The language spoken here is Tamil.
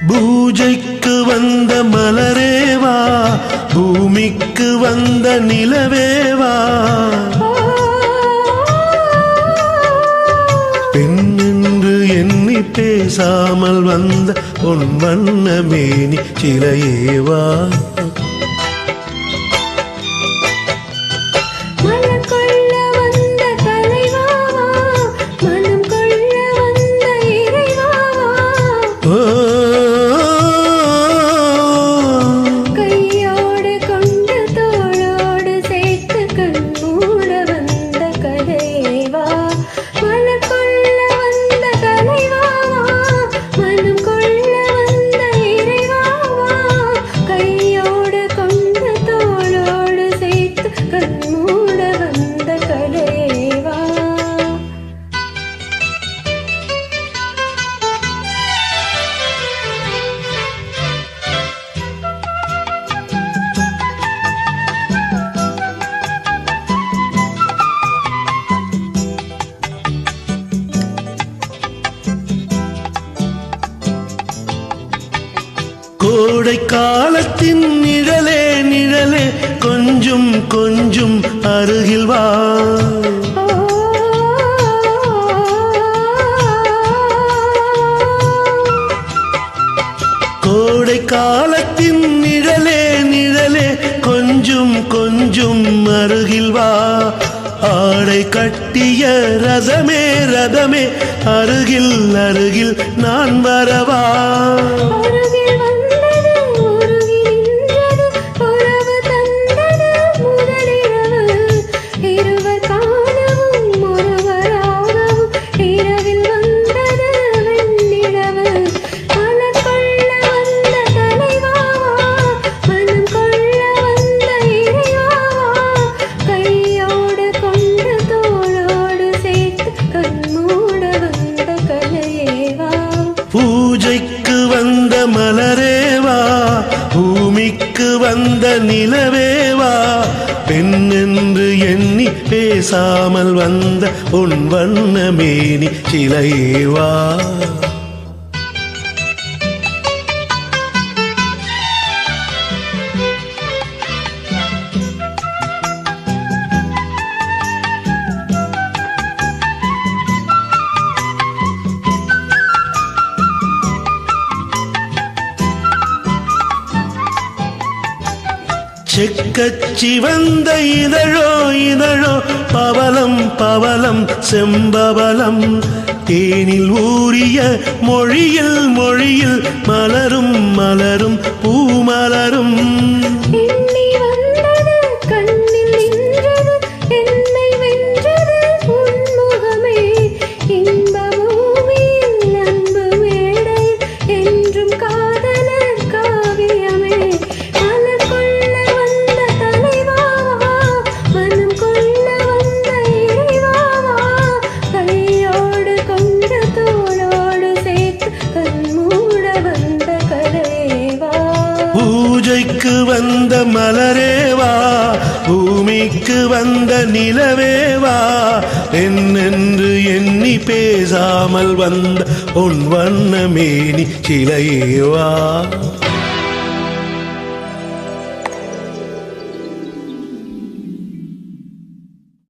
பூஜைக்கு வந்த மலரேவா, பூமிக்கு வந்த நிலவேவா, பெண் என்று எண்ணி பேசாமல் வந்த பொன் வண்ண மேனி சிலையேவா. கோடை காலத்தின் நிழலே நிழலே கொஞ்சம் கொஞ்சம் அருகில் வா. கோடை காலத்தின் நிழலே நிழலே கொஞ்சம் கொஞ்சம் அருகில் வா. ஆடை கட்டிய ரதமே ரதமே அருகில் அருகில் நான் வரவா. பூஜைக்கு வந்த மலரேவா, பூமிக்கு வந்த நிலவேவா, பெண் என்று எண்ணி பேசாமல் வந்த பொன் வண்ண மேனி சிலையேவா. செக்கச்சி வந்த இதழோ இதழோ பவளம் பவளம் செம்பவளம், தேனில் ஊறிய மொழியில் மொழியில் மலரும் மலரும் பூமலரும். பூஜைக்கு வந்த மலரேவா, பூமிக்கு வந்த நிலவேவா, என்னென்று எண்ணி பேசாமல் வந்த பொன் வண்ண மேனி சிலையேவா.